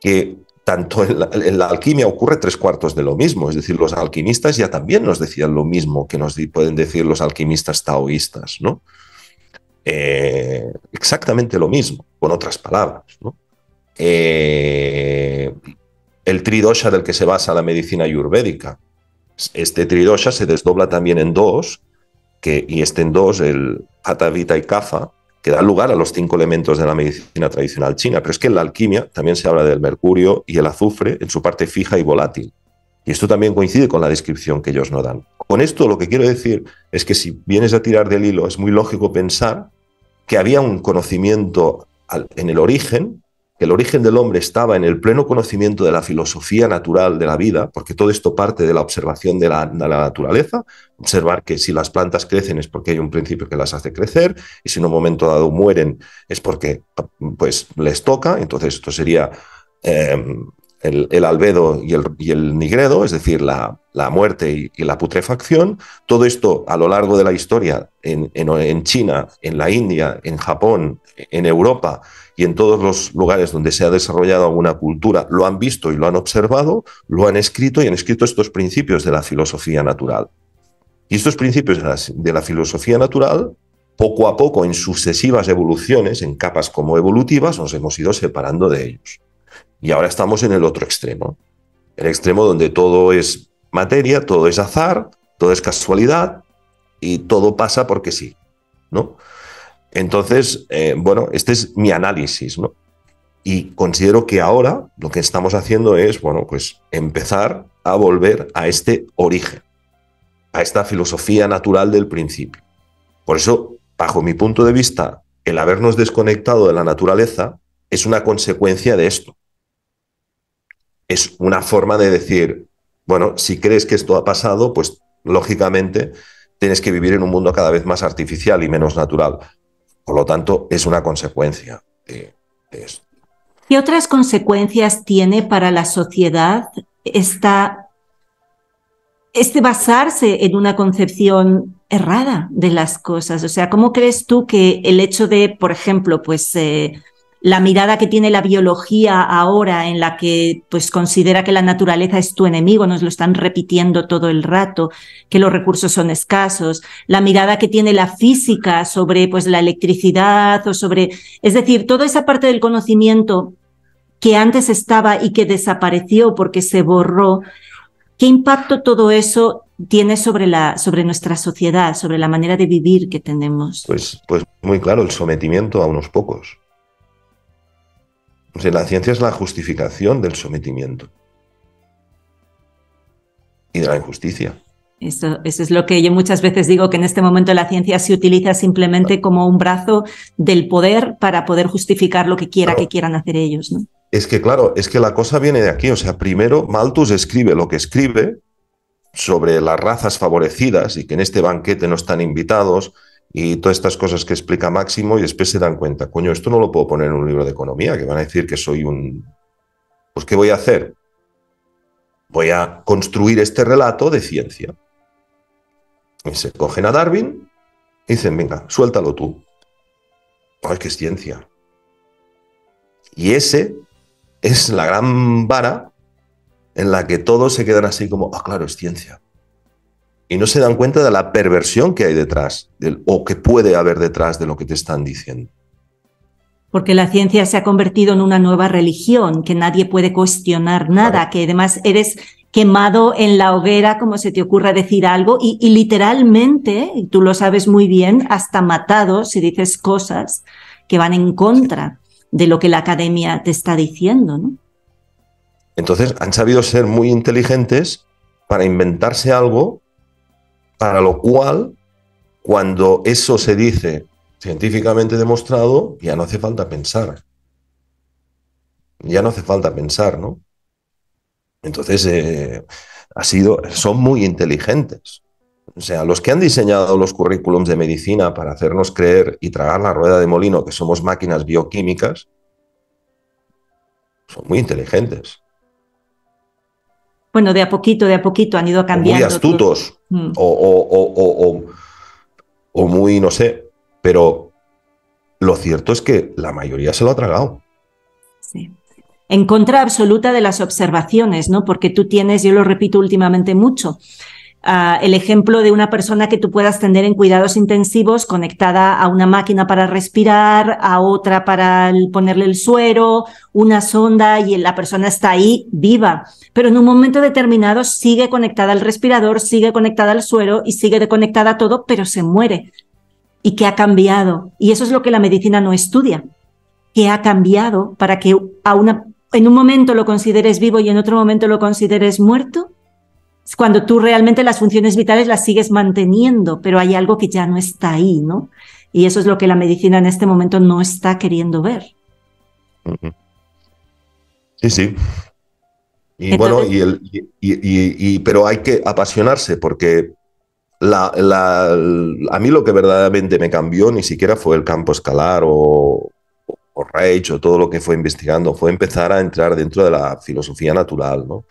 Speaker 2: que tanto en la alquimia ocurre 3/4 de lo mismo, es decir, los alquimistas ya también nos decían lo mismo que nos pueden decir los alquimistas taoístas, ¿no? Exactamente lo mismo, con otras palabras, ¿no? El tridosha del que se basa la medicina ayurvédica, este tridosha se desdobla también en dos, y en dos, el Hatha, Vita y Kapha, que da lugar a los 5 elementos de la medicina tradicional china. Pero es que en la alquimia también se habla del mercurio y el azufre en su parte fija y volátil. Y esto también coincide con la descripción que ellos nos dan. Con esto lo que quiero decir es que si vienes a tirar del hilo, es muy lógico pensar que había un conocimiento en el origen, que el origen del hombre estaba en el pleno conocimiento de la filosofía natural de la vida, porque todo esto parte de la observación de la naturaleza, observar que si las plantas crecen es porque hay un principio que las hace crecer, y si en un momento dado mueren es porque pues, les toca. Entonces esto sería el albedo y el nigredo, es decir, la muerte y la putrefacción. Todo esto a lo largo de la historia en China, en la India, en Japón, en Europa y en todos los lugares donde se ha desarrollado alguna cultura, lo han visto y lo han observado, lo han escrito y han escrito estos principios de la filosofía natural. Y estos principios de la filosofía natural, poco a poco, en sucesivas evoluciones, en capas como evolutivas, nos hemos ido separando de ellos. Y ahora estamos en el otro extremo. El extremo donde todo es materia, todo es azar, todo es casualidad y todo pasa porque sí, ¿no? Entonces, bueno, este es mi análisis, ¿no? Y considero que ahora lo que estamos haciendo es, bueno, pues empezar a volver a este origen, a esta filosofía natural del principio. Por eso, bajo mi punto de vista, el habernos desconectado de la naturaleza es una consecuencia de esto. Es una forma de decir, bueno, si crees que esto ha pasado, pues lógicamente tienes que vivir en un mundo cada vez más artificial y menos natural. Por lo tanto, es una consecuencia de esto.
Speaker 1: ¿Qué otras consecuencias tiene para la sociedad este basarse en una concepción errada de las cosas? O sea, ¿cómo crees tú que el hecho de, por ejemplo, pues la mirada que tiene la biología ahora, en la que pues considera que la naturaleza es tu enemigo, nos lo están repitiendo todo el rato, que los recursos son escasos, la mirada que tiene la física sobre pues la electricidad o sobre, es decir, toda esa parte del conocimiento que antes estaba y que desapareció porque se borró? ¿Qué impacto todo eso tiene sobre nuestra sociedad, sobre la manera de vivir que tenemos?
Speaker 2: Pues muy claro, el sometimiento a unos pocos. O sea, la ciencia es la justificación del sometimiento y de la injusticia.
Speaker 1: Eso es lo que yo muchas veces digo, que en este momento la ciencia se utiliza simplemente como un brazo del poder para poder justificar lo que quieran hacer ellos, ¿no?
Speaker 2: Es que, claro, es que la cosa viene de aquí. O sea, primero Malthus escribe lo que escribe sobre las razas favorecidas y que en este banquete no están invitados y todas estas cosas que explica Máximo, y después se dan cuenta, coño, esto no lo puedo poner en un libro de economía, que van a decir que soy un... Pues, ¿qué voy a hacer? Voy a construir este relato de ciencia. Y se cogen a Darwin y dicen, venga, suéltalo tú. No, es que es ciencia. Y ese es la gran vara en la que todos se quedan así como, ah, claro, es ciencia. Y no se dan cuenta de la perversión que hay detrás, o que puede haber detrás de lo que te están diciendo.
Speaker 1: Porque la ciencia se ha convertido en una nueva religión, que nadie puede cuestionar nada, claro, que además eres quemado en la hoguera como se te ocurra decir algo y literalmente, y tú lo sabes muy bien, hasta matado si dices cosas que van en contra de lo que la academia te está diciendo, ¿no?
Speaker 2: Entonces han sabido ser muy inteligentes para inventarse algo para lo cual, cuando eso se dice científicamente demostrado, ya no hace falta pensar. Ya no hace falta pensar, ¿no? Entonces, son muy inteligentes. O sea, los que han diseñado los currículums de medicina para hacernos creer y tragar la rueda de molino que somos máquinas bioquímicas, son muy inteligentes.
Speaker 1: Bueno, de a poquito han ido cambiando.
Speaker 2: O muy astutos, o muy, no sé, pero lo cierto es que la mayoría se lo ha tragado.
Speaker 1: Sí. En contra absoluta de las observaciones, ¿no? Porque tú tienes, yo lo repito últimamente mucho, el ejemplo de una persona que tú puedas tener en cuidados intensivos conectada a una máquina para respirar, a otra para ponerle el suero, una sonda, y la persona está ahí viva, pero en un momento determinado sigue conectada al respirador, sigue conectada al suero y sigue conectada a todo, pero se muere. ¿Y qué ha cambiado? Y eso es lo que la medicina no estudia. ¿Qué ha cambiado para que en un momento lo consideres vivo y en otro momento lo consideres muerto? Es cuando tú realmente las funciones vitales las sigues manteniendo, pero hay algo que ya no está ahí, ¿no? Y eso es lo que la medicina en este momento no está queriendo ver.
Speaker 2: Sí, sí. Y entonces, bueno, pero hay que apasionarse, porque a mí lo que verdaderamente me cambió ni siquiera fue el campo escalar o o Reich o todo lo que fue investigando fue empezar a entrar dentro de la filosofía natural, ¿no?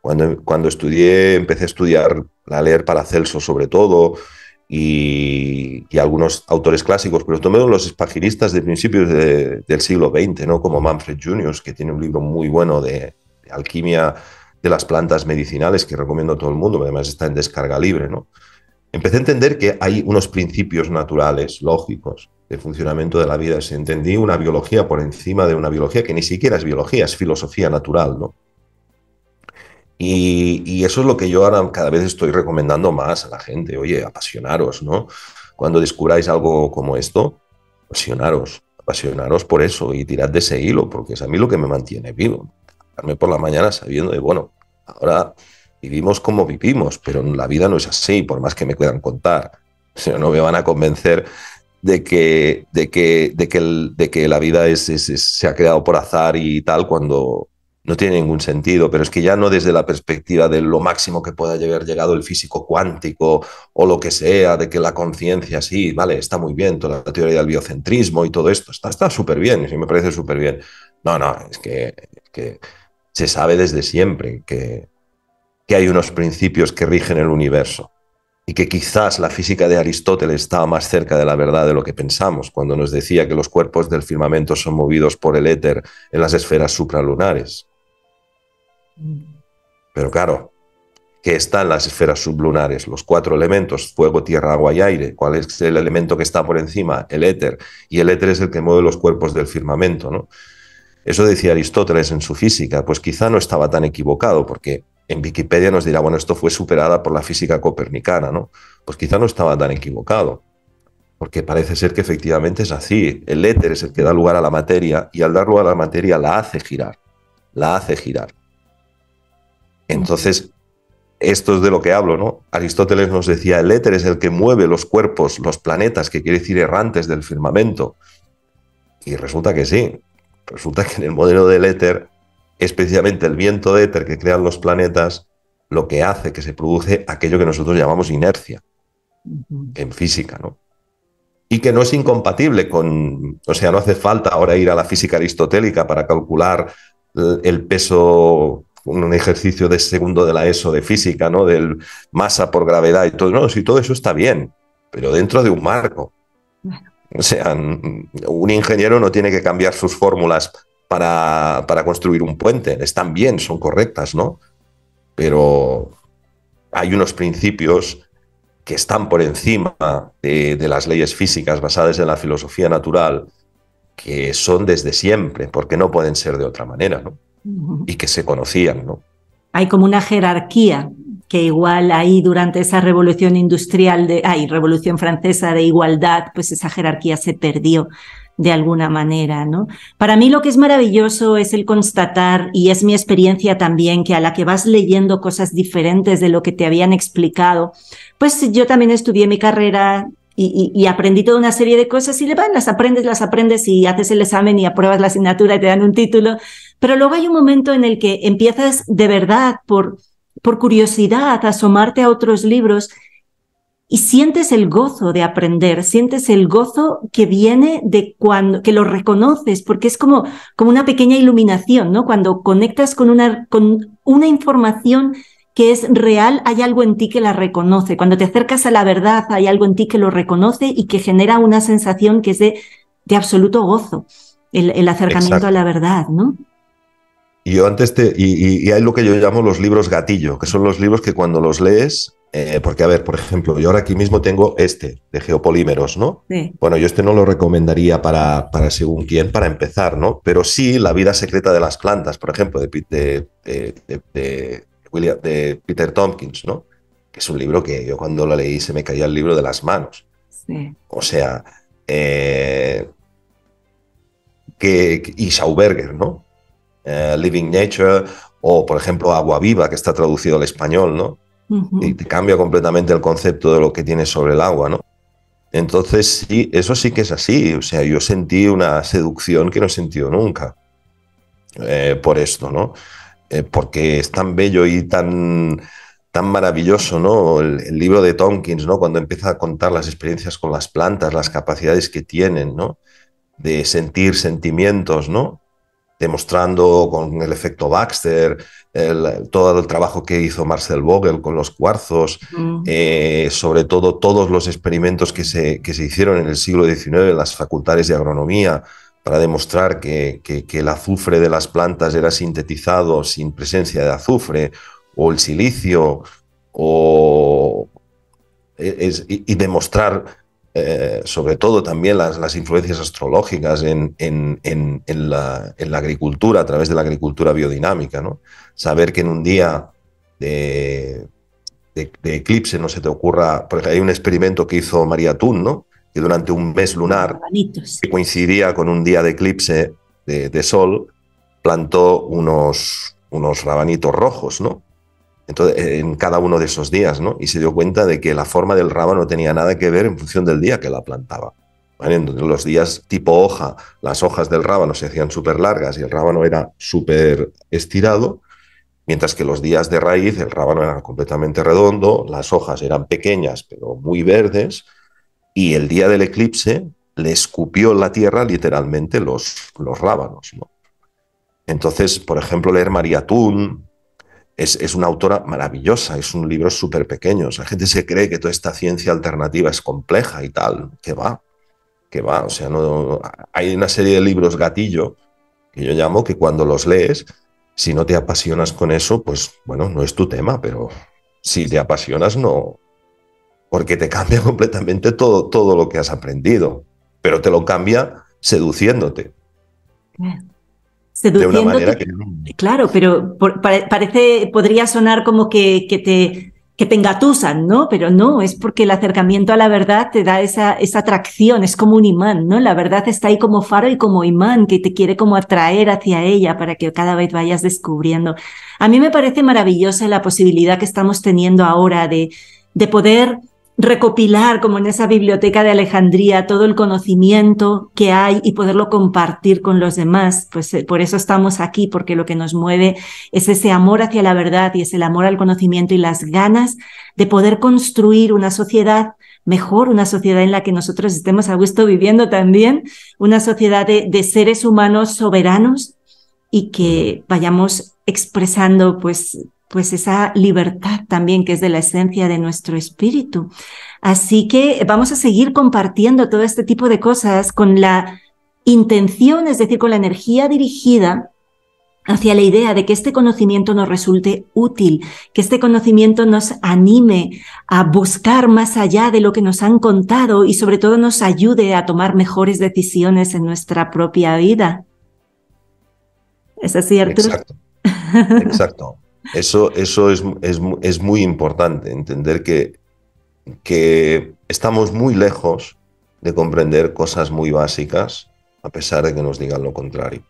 Speaker 2: Cuando estudié, empecé a estudiar, a leer Paracelso sobre todo y algunos autores clásicos, pero también los espaginistas de principios del siglo XX, ¿no? Como Manfred Junius, que tiene un libro muy bueno de alquimia de las plantas medicinales que recomiendo a todo el mundo, además está en descarga libre, ¿no? Empecé a entender que hay unos principios naturales, lógicos, de funcionamiento de la vida. Se entendí una biología por encima de una biología que ni siquiera es biología, es filosofía natural, ¿no? Y eso es lo que yo ahora cada vez estoy recomendando más a la gente. Oye, apasionaros, ¿no? Cuando descubráis algo como esto, apasionaros por eso y tirad de ese hilo, porque es a mí lo que me mantiene vivo. Darme por la mañana sabiendo de, bueno, ahora vivimos como vivimos, pero la vida no es así, por más que me puedan contar. O sea, no me van a convencer de que la vida se ha creado por azar y tal, cuando no tiene ningún sentido, pero es que ya no desde la perspectiva de lo máximo que pueda haber llegado el físico cuántico o lo que sea, de que la conciencia, sí, vale, está muy bien, toda la teoría del biocentrismo y todo esto, está súper bien, sí, me parece súper bien. No, no, es que se sabe desde siempre que hay unos principios que rigen el universo y que quizás la física de Aristóteles estaba más cerca de la verdad de lo que pensamos, cuando nos decía que los cuerpos del firmamento son movidos por el éter en las esferas supralunares. Pero claro, ¿qué está en las esferas sublunares? Los 4 elementos, fuego, tierra, agua y aire. ¿Cuál es el elemento que está por encima? El éter. Y el éter es el que mueve los cuerpos del firmamento, ¿no? Eso decía Aristóteles en su física, pues quizá no estaba tan equivocado, porque en Wikipedia nos dirá, bueno, esto fue superada por la física copernicana, ¿no? Pues quizá no estaba tan equivocado, porque parece ser que efectivamente es así. El éter es el que da lugar a la materia y al dar lugar a la materia la hace girar, la hace girar. Entonces, esto es de lo que hablo, ¿no? Aristóteles nos decía, el éter es el que mueve los cuerpos, los planetas, que quiere decir errantes del firmamento. Y resulta que sí. Resulta que en el modelo del éter, especialmente el viento de éter que crean los planetas, lo que hace que se produce aquello que nosotros llamamos inercia en física, ¿no? Y que no es incompatible con, o sea, no hace falta ahora ir a la física aristotélica para calcular el peso, un ejercicio de segundo de la ESO de física, ¿no? Del masa por gravedad y todo. No, si todo eso está bien, pero dentro de un marco. O sea, un ingeniero no tiene que cambiar sus fórmulas para construir un puente. Están bien, son correctas, ¿no? Pero hay unos principios que están por encima de las leyes físicas basadas en la filosofía natural, que son desde siempre, porque no pueden ser de otra manera, ¿no? Y que se conocían, ¿no?
Speaker 1: Hay como una jerarquía que igual ahí durante esa revolución industrial, revolución francesa de igualdad, pues esa jerarquía se perdió de alguna manera, ¿no? Para mí lo que es maravilloso es el constatar, y es mi experiencia también, que a la que vas leyendo cosas diferentes de lo que te habían explicado, pues yo también estudié mi carrera y aprendí toda una serie de cosas y las aprendes y haces el examen y apruebas la asignatura y te dan un título, pero luego hay un momento en el que empiezas de verdad por curiosidad a asomarte a otros libros y sientes el gozo de aprender, sientes el gozo que viene de cuando que lo reconoces, porque es como una pequeña iluminación, ¿no? Cuando conectas con una información que es real, hay algo en ti que la reconoce. Cuando te acercas a la verdad, hay algo en ti que lo reconoce y que genera una sensación que es de absoluto gozo, el acercamiento
Speaker 2: Exacto.
Speaker 1: a la verdad, ¿no?
Speaker 2: Y yo antes y hay lo que yo llamo los libros gatillo, que son los libros que cuando los lees, porque a ver, por ejemplo, yo ahora aquí mismo tengo de geopolímeros, ¿no?
Speaker 1: Sí.
Speaker 2: Bueno, yo no lo recomendaría para según quién, para empezar, ¿no? Pero sí La vida secreta de las plantas, por ejemplo, de Peter Tompkins, ¿no? Que es un libro que yo cuando lo leí se me caía el libro de las manos.
Speaker 1: Sí.
Speaker 2: O sea, y Schauberger, ¿no? Living Nature, o por ejemplo Agua Viva, que está traducido al español, ¿no? Y te cambia completamente el concepto de lo que tienes sobre el agua, ¿no? Entonces, sí, eso sí que es así. O sea, yo sentí una seducción que no he sentido nunca por esto, ¿no? Porque es tan bello y tan maravilloso, ¿no? El libro de Tompkins, ¿no? Cuando empieza a contar las experiencias con las plantas, las capacidades que tienen, ¿no? de sentir sentimientos, ¿no? Demostrando con el efecto Baxter, todo el trabajo que hizo Marcel Vogel con los cuarzos, sobre todo todos los experimentos que se hicieron en el siglo XIX en las facultades de agronomía para demostrar que el azufre de las plantas era sintetizado sin presencia de azufre, o el silicio, y demostrar sobre todo también las influencias astrológicas en la agricultura, a través de la agricultura biodinámica, ¿no? Saber que en un día de eclipse no se te ocurra, porque hay un experimento que hizo María Thun, ¿no? Que durante un mes lunar, que coincidía con un día de eclipse de sol, plantó unos rabanitos rojos, ¿no? Entonces, en cada uno de esos días, ¿no? Y se dio cuenta de que la forma del rábano no tenía nada que ver en función del día que la plantaba. ¿Vale? Entonces, los días tipo hoja, las hojas del rábano se hacían súper largas y el rábano era súper estirado, mientras que los días de raíz el rábano era completamente redondo, las hojas eran pequeñas pero muy verdes, y el día del eclipse le escupió la tierra literalmente los rábanos, ¿no? Entonces, por ejemplo, leer María Thun es una autora maravillosa, es un libro súper pequeño. O sea, la gente se cree que toda esta ciencia alternativa es compleja y tal. Que va, que va. O sea, no, hay una serie de libros gatillo que yo llamo que cuando los lees, si no te apasionas con eso, pues bueno, no es tu tema, pero si te apasionas, no, porque te cambia completamente todo lo que has aprendido, pero te lo cambia seduciéndote. De una manera que...
Speaker 1: Claro, pero podría sonar como que te engatusan, ¿no? Pero no, es porque el acercamiento a la verdad te da esa atracción, es como un imán, ¿no? La verdad está ahí como faro y como imán que te quiere como atraer hacia ella para que cada vez vayas descubriendo. A mí me parece maravillosa la posibilidad que estamos teniendo ahora de poder recopilar, como en esa biblioteca de Alejandría, todo el conocimiento que hay y poderlo compartir con los demás. Pues por eso estamos aquí, porque lo que nos mueve es ese amor hacia la verdad y es el amor al conocimiento y las ganas de poder construir una sociedad mejor, una sociedad en la que nosotros estemos a gusto viviendo también, una sociedad de seres humanos soberanos y que vayamos expresando pues esa libertad también que es de la esencia de nuestro espíritu. Así que vamos a seguir compartiendo todo este tipo de cosas con la intención, es decir, con la energía dirigida hacia la idea de que este conocimiento nos resulte útil, que este conocimiento nos anime a buscar más allá de lo que nos han contado y sobre todo nos ayude a tomar mejores decisiones en nuestra propia vida. ¿Es así, Arturo?
Speaker 2: Exacto, exacto. Eso es muy importante, entender que estamos muy lejos de comprender cosas muy básicas, a pesar de que nos digan lo contrario.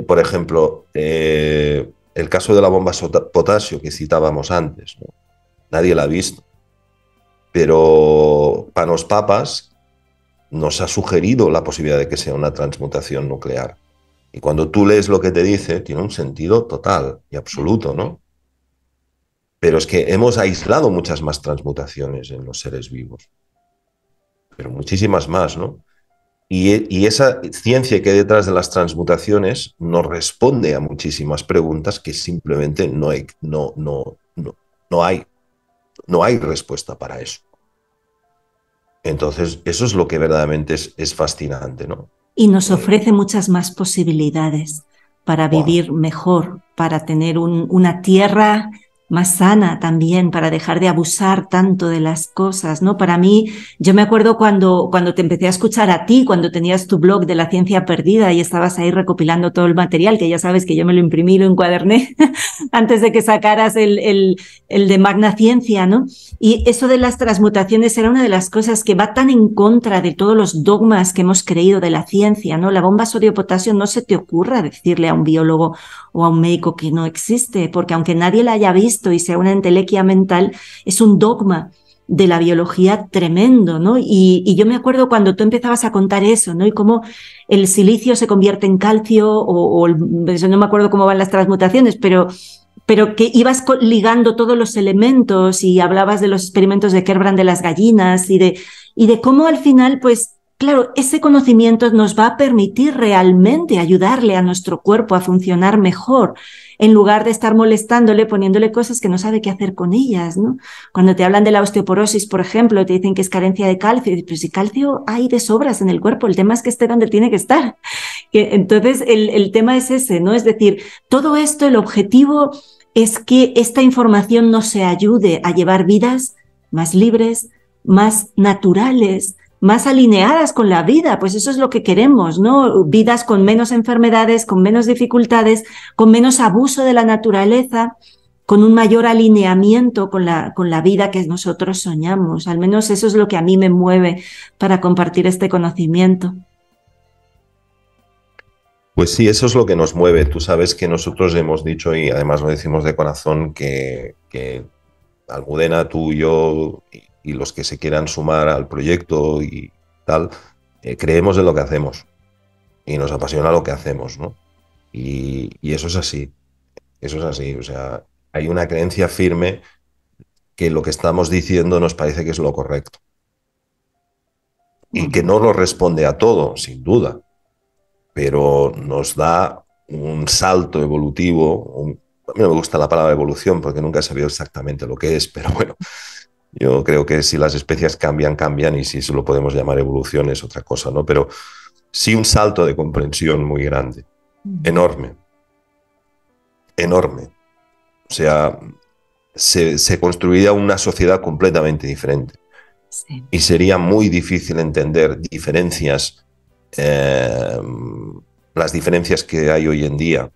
Speaker 2: Por ejemplo, el caso de la bomba potasio que citábamos antes, ¿no? Nadie la ha visto, pero Panos Papas nos ha sugerido la posibilidad de que sea una transmutación nuclear. Y cuando tú lees lo que te dice, tiene un sentido total y absoluto, ¿no? Pero es que hemos aislado muchas más transmutaciones en los seres vivos, pero muchísimas más, ¿no? Y esa ciencia que hay detrás de las transmutaciones nos responde a muchísimas preguntas que simplemente no hay respuesta para eso. Entonces, eso es lo que verdaderamente es fascinante, ¿no?
Speaker 1: Y nos ofrece muchas más posibilidades para vivir mejor, para tener una tierra más sana también, para dejar de abusar tanto de las cosas, ¿no? Para mí, yo me acuerdo cuando te empecé a escuchar a ti, cuando tenías tu blog de la ciencia perdida y estabas ahí recopilando todo el material, que ya sabes que yo me lo imprimí, lo encuaderné antes de que sacaras el de Magna Ciencia, ¿no? Y eso de las transmutaciones era una de las cosas que va tan en contra de todos los dogmas que hemos creído de la ciencia, ¿no? La bomba sodio-potasio no se te ocurra decirle a un biólogo o a un médico que no existe, porque aunque nadie la haya visto y sea una entelequia mental, es un dogma de la biología tremendo, ¿no? Y yo me acuerdo cuando tú empezabas a contar eso, ¿no? Y cómo el silicio se convierte en calcio, no me acuerdo cómo van las transmutaciones, pero que ibas ligando todos los elementos y hablabas de los experimentos de Kerbrand de las gallinas y de cómo al final, pues, claro, ese conocimiento nos va a permitir realmente ayudarle a nuestro cuerpo a funcionar mejor, en lugar de estar molestándole, poniéndole cosas que no sabe qué hacer con ellas, ¿no? Cuando te hablan de la osteoporosis, por ejemplo, te dicen que es carencia de calcio, pero si calcio hay de sobras en el cuerpo, el tema es que esté donde tiene que estar. Entonces, el tema es ese, ¿no? Es decir, todo esto, el objetivo es que esta información nos ayude a llevar vidas más libres, más naturales, más alineadas con la vida, pues eso es lo que queremos, ¿no? Vidas con menos enfermedades, con menos dificultades, con menos abuso de la naturaleza, con un mayor alineamiento con la vida que nosotros soñamos. Al menos eso es lo que a mí me mueve para compartir este conocimiento.
Speaker 2: Pues sí, eso es lo que nos mueve. Tú sabes que nosotros hemos dicho, y además lo decimos de corazón, que Almudena, tú, yo y los que se quieran sumar al proyecto y tal, creemos en lo que hacemos y nos apasiona lo que hacemos, ¿no? Y eso es así, eso es así. O sea, hay una creencia firme que lo que estamos diciendo nos parece que es lo correcto y que no nos responde a todo, sin duda, pero nos da un salto evolutivo. A mí no me gusta la palabra evolución porque nunca he sabido exactamente lo que es, pero bueno, yo creo que si las especies cambian, cambian, y si eso lo podemos llamar evolución es otra cosa, ¿no? Pero sí un salto de comprensión muy grande, enorme, enorme. O sea, se construiría una sociedad completamente diferente. Sí. Y sería muy difícil entender diferencias, las diferencias que hay hoy en día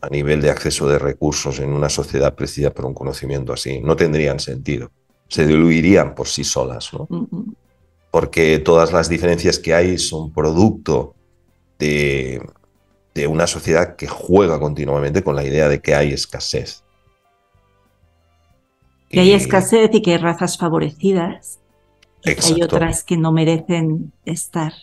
Speaker 2: a nivel de acceso de recursos en una sociedad presidida por un conocimiento así. No tendrían sentido. Se diluirían por sí solas, ¿no? Porque todas las diferencias que hay son producto de una sociedad que juega continuamente con la idea de que hay escasez.
Speaker 1: Que hay escasez y que hay razas favorecidas, y que hay otras que no merecen estar.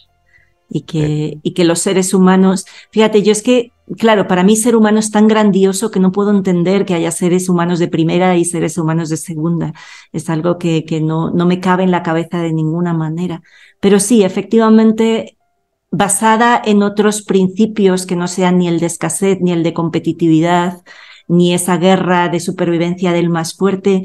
Speaker 1: Y que los seres humanos, fíjate, yo es que, claro, para mí ser humano es tan grandioso que no puedo entender que haya seres humanos de primera y seres humanos de segunda. Es algo que no me cabe en la cabeza de ninguna manera. Pero sí, efectivamente, basada en otros principios que no sean ni el de escasez, ni el de competitividad, ni esa guerra de supervivencia del más fuerte,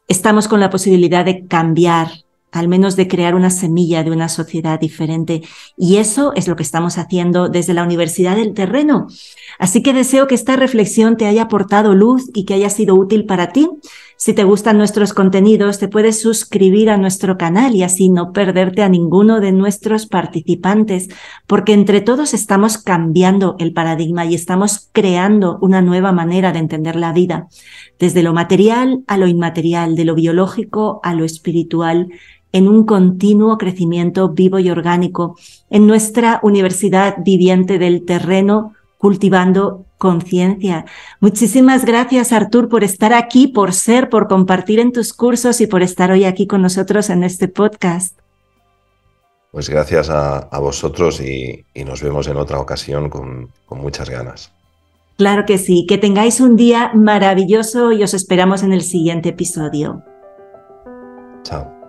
Speaker 1: estamos con la posibilidad de cambiar, al menos de crear una semilla de una sociedad diferente. Y eso es lo que estamos haciendo desde la Universidad del Terreno. Así que deseo que esta reflexión te haya aportado luz y que haya sido útil para ti. Si te gustan nuestros contenidos, te puedes suscribir a nuestro canal y así no perderte a ninguno de nuestros participantes, porque entre todos estamos cambiando el paradigma y estamos creando una nueva manera de entender la vida, desde lo material a lo inmaterial, de lo biológico a lo espiritual, en un continuo crecimiento vivo y orgánico, en nuestra Universidad Viviente del Terreno, cultivando conciencia. Muchísimas gracias, Artur, por estar aquí, por compartir en tus cursos y por estar hoy aquí con nosotros en este podcast.
Speaker 2: Pues gracias a vosotros y nos vemos en otra ocasión con muchas ganas.
Speaker 1: Claro que sí, que tengáis un día maravilloso y os esperamos en el siguiente episodio.
Speaker 2: Chao.